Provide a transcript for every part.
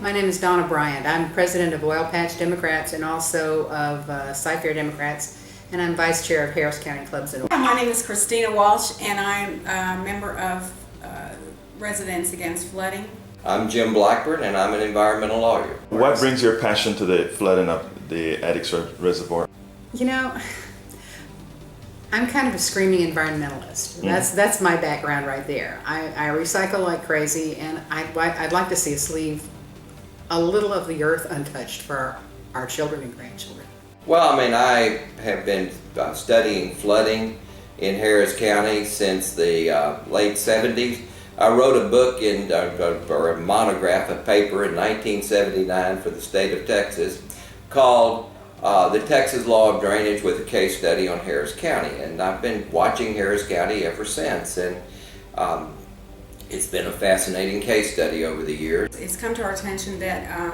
My name is Donna Bryant. I'm president of Oil Patch Democrats and also of Cy-Fair Democrats, and I'm vice chair of Harris County Clubs and My name is Christina Walsh, and I'm a member of Residents Against Flooding. I'm Jim Blackburn, and I'm an environmental lawyer. What brings your passion to the flooding of the Addicks Reservoir? You know, I'm kind of a screaming environmentalist. That's my background right there. I recycle like crazy, and I'd like to see us leave a little of the earth untouched for our children and grandchildren. Well, I mean, I have been studying flooding in Harris County since the late 70s. I wrote a book or a monograph, a paper in 1979 for the state of Texas called The Texas Law of Drainage, with a case study on Harris County. And I've been watching Harris County ever since. And it's been a fascinating case study over the years. It's come to our attention that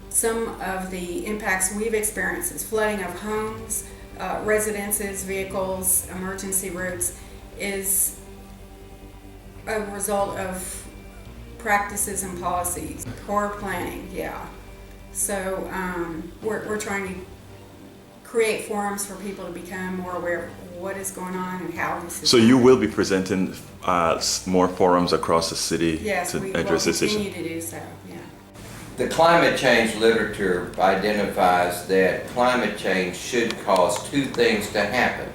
some of the impacts we've experienced is flooding of homes, residences, vehicles, emergency routes is a result of practices and policies, poor planning, yeah. So we're trying to create forums for people to become more aware of what is going on and how this is. So you will be presenting more forums across the city to address this issue? Yes, we will continue to do so, yeah. The climate change literature identifies that climate change should cause two things to happen.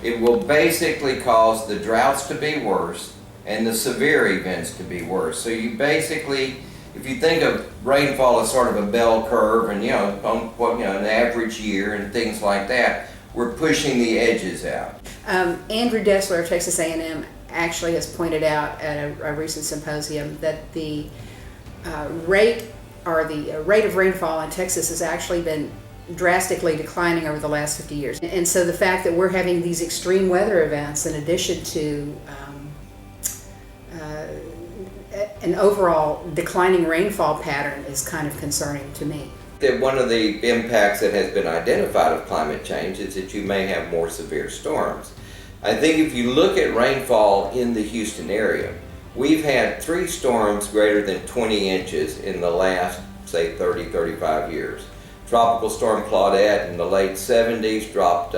It will basically cause the droughts to be worse and the severe events to be worse. So you basically, if you think of rainfall as sort of a bell curve and an average year and things like that, we're pushing the edges out. Andrew Dessler of Texas A&M actually has pointed out at a recent symposium that the rate of rainfall in Texas has actually been drastically declining over the last 50 years. And so the fact that we're having these extreme weather events in addition to an overall declining rainfall pattern is kind of concerning to me. That one of the impacts that has been identified of climate change is that you may have more severe storms. I think if you look at rainfall in the Houston area, we've had 3 storms greater than 20 inches in the last, say, 35 years. Tropical Storm Claudette in the late 70s dropped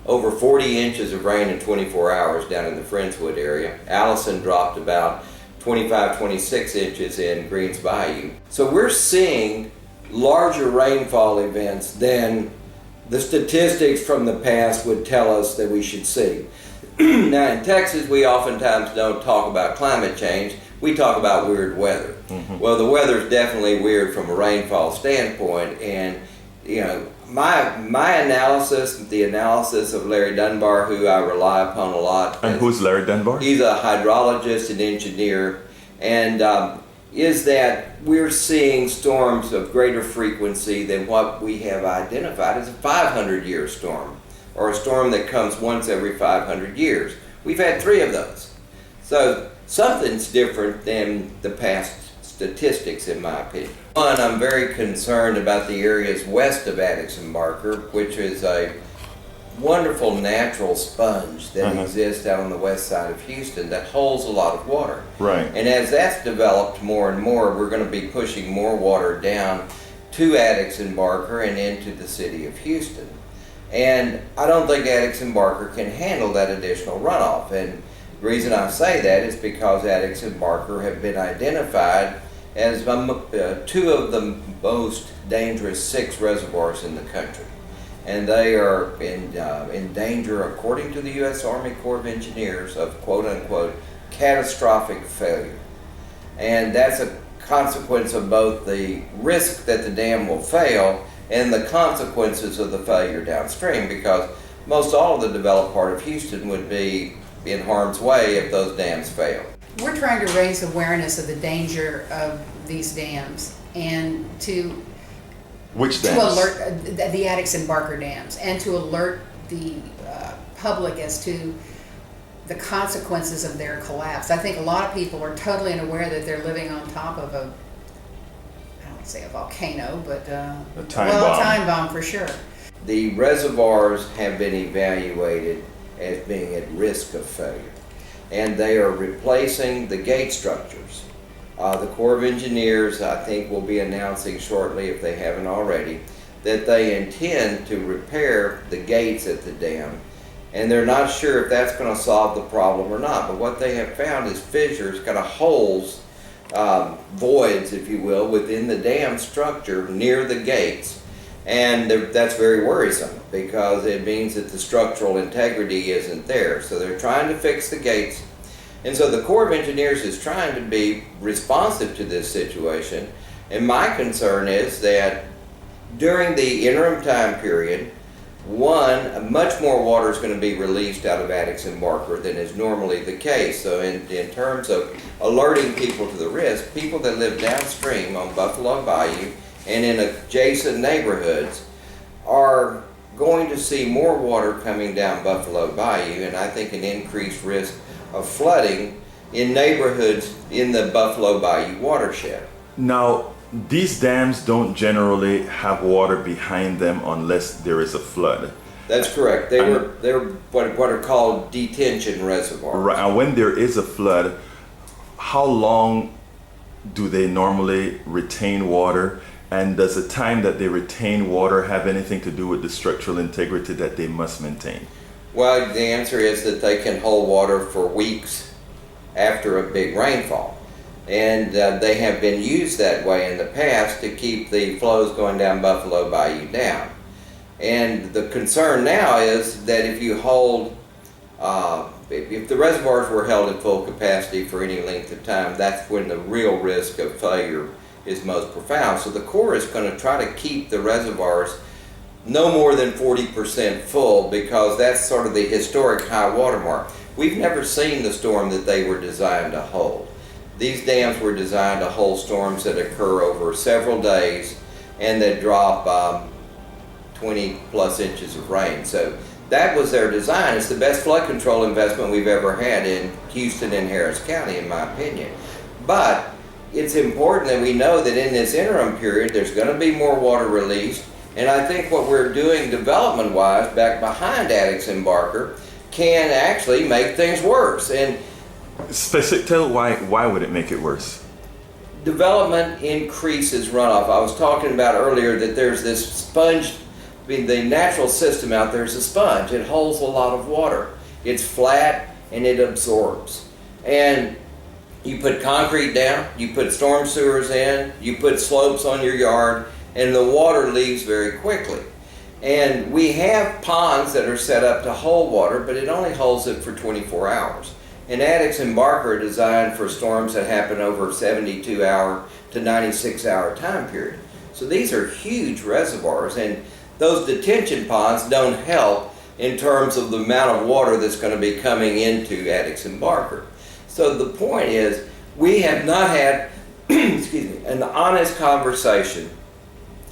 over 40 inches of rain in 24 hours down in the Friendswood area. Allison dropped about 26 inches in Greens Bayou. So we're seeing larger rainfall events than the statistics from the past would tell us that we should see. Now in Texas, we oftentimes don't talk about climate change, we talk about weird weather. Well, the weather is definitely weird from a rainfall standpoint, and my analysis, the analysis of Larry Dunbar, who I rely upon a lot. And who's Larry Dunbar? He's a hydrologist and engineer, and is that we're seeing storms of greater frequency than what we have identified as a 500-year storm, or a storm that comes once every 500 years. We've had 3 of those. So something's different than the past statistics, in my opinion. One, I'm very concerned about the areas west of Addicks and Barker, which is a wonderful natural sponge that exists down on the west side of Houston that holds a lot of water. Right. And as that's developed more and more, we're going to be pushing more water down to Addicks and Barker and into the city of Houston. And I don't think Addicks and Barker can handle that additional runoff. And the reason I say that is because Addicks and Barker have been identified as 2 of the most dangerous 6 reservoirs in the country. And they are in danger, according to the U.S. Army Corps of Engineers, of quote-unquote catastrophic failure. And that's a consequence of both the risk that the dam will fail and the consequences of the failure downstream, because most all of the developed part of Houston would be in harm's way if those dams fail. We're trying to raise awareness of the danger of these dams and to Which to dams? alert the Addicks and Barker dams, and to alert the public as to the consequences of their collapse. I think a lot of people are totally unaware that they're living on top of a, I don't want to say a volcano, but A a bomb. time bomb for sure. The reservoirs have been evaluated as being at risk of failure, and they are replacing the gate structures. The Corps of Engineers, I think, will be announcing shortly, if they haven't already, that they intend to repair the gates at the dam, and they're not sure if that's going to solve the problem or not. But what they have found is fissures, kind of holes, voids, if you will, within the dam structure near the gates, and that's very worrisome because it means that the structural integrity isn't there. So they're trying to fix the gates. And so the Corps of Engineers is trying to be responsive to this situation. And my concern is that during the interim time period, much more water is going to be released out of Addicks and Barker than is normally the case. So in terms of alerting people to the risk, people that live downstream on Buffalo Bayou and in adjacent neighborhoods are going to see more water coming down Buffalo Bayou, and I think an increased risk of flooding in neighborhoods in the Buffalo Bayou watershed. Now, these dams don't generally have water behind them unless there is a flood. That's correct. They're what are called detention reservoirs. Right. And when there is a flood, how long do they normally retain water? And does the time that they retain water have anything to do with the structural integrity that they must maintain? Well, the answer is that they can hold water for weeks after a big rainfall. And they have been used that way in the past to keep the flows going down Buffalo Bayou down. And the concern now is that if you hold, if the reservoirs were held at full capacity for any length of time, that's when the real risk of failure is most profound. So the Corps is going to try to keep the reservoirs no more than 40% full, because that's sort of the historic high water mark. We've never seen the storm that they were designed to hold. These dams were designed to hold storms that occur over several days and that drop 20 plus inches of rain. So that was their design. It's the best flood control investment we've ever had in Houston and Harris County, in my opinion. But it's important that we know that in this interim period, there's going to be more water released. And I think what we're doing development-wise back behind Addicks and Barker can actually make things worse. And Tell why would it make it worse? development increases runoff. I was talking about earlier that there's this sponge, the natural system out there is a sponge. It holds a lot of water. It's flat and it absorbs. And you put concrete down, you put storm sewers in, you put slopes on your yard, and the water leaves very quickly. And we have ponds that are set up to hold water, but it only holds it for 24 hours. And Addicks and Barker are designed for storms that happen over a 72-hour to 96-hour time period. So these are huge reservoirs, and those detention ponds don't help in terms of the amount of water that's going to be coming into Addicks and Barker. So the point is, we have not had an honest conversation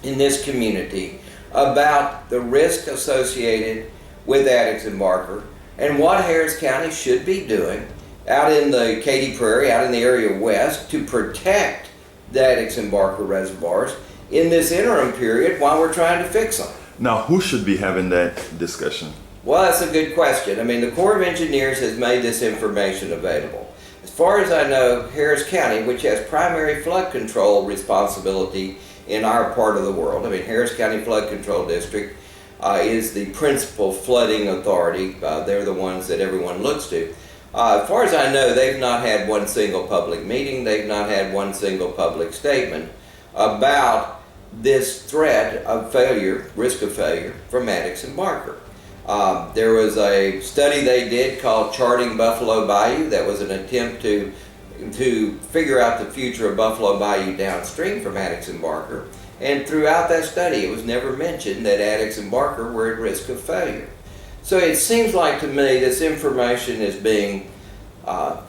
in this community about the risk associated with Addicks and Barker and what Harris County should be doing out in the Katy Prairie, out in the area west, to protect the Addicks and Barker reservoirs in this interim period while we're trying to fix them. Now, who should be having that discussion? Well, that's a good question. I mean, the Corps of Engineers has made this information available. As far as I know, Harris County, which has primary flood control responsibility in our part of the world, I mean, Harris County Flood Control District is the principal flooding authority. They're the ones that everyone looks to. As far as I know, they've not had one single public meeting. They've not had one single public statement about this threat of failure, risk of failure, from Addicks and Barker. There was a study they did called Charting Buffalo Bayou that was an attempt to figure out the future of Buffalo Bayou downstream from Addicks and Barker. And throughout that study, it was never mentioned that Addicks and Barker were at risk of failure. So it seems like to me this information is being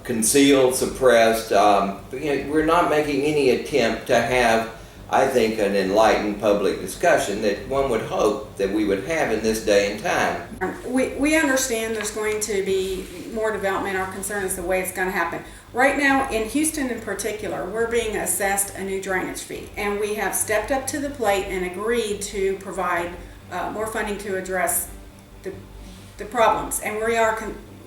concealed, suppressed. We're not making any attempt to have I think, an enlightened public discussion that one would hope that we would have in this day and time. We understand there's going to be more development. Our concern is the way it's going to happen. Right now, in Houston in particular, we're being assessed a new drainage fee, and we have stepped up to the plate and agreed to provide more funding to address the problems. And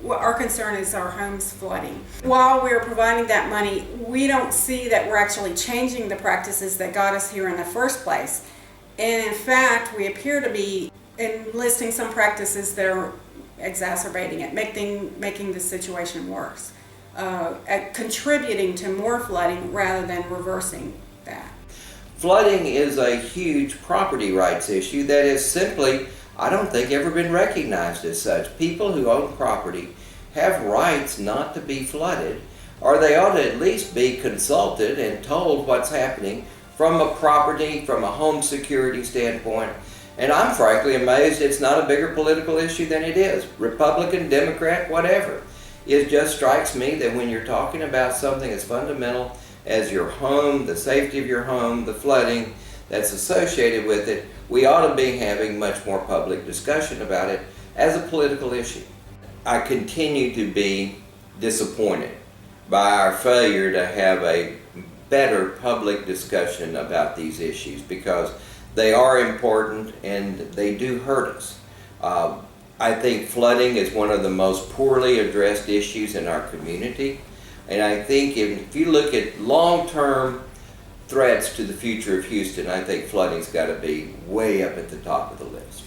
our concern is our homes flooding. While we're providing that money, we don't see that we're actually changing the practices that got us here in the first place. And in fact, we appear to be enlisting some practices that are exacerbating it, making the situation worse, contributing to more flooding rather than reversing that. Flooding is a huge property rights issue that is simply, I don't think, ever been recognized as such. People who own property have rights not to be flooded, or they ought to at least be consulted and told what's happening from a property, from a home security standpoint. And I'm frankly amazed it's not a bigger political issue than it is. Republican, Democrat, whatever. It just strikes me that when you're talking about something as fundamental as your home, the safety of your home, the flooding that's associated with it, we ought to be having much more public discussion about it as a political issue. I continue to be disappointed by our failure to have a better public discussion about these issues, because they are important and they do hurt us. I think flooding is one of the most poorly addressed issues in our community, and I think if you look at long-term threats to the future of Houston, I think flooding's got to be way up at the top of the list.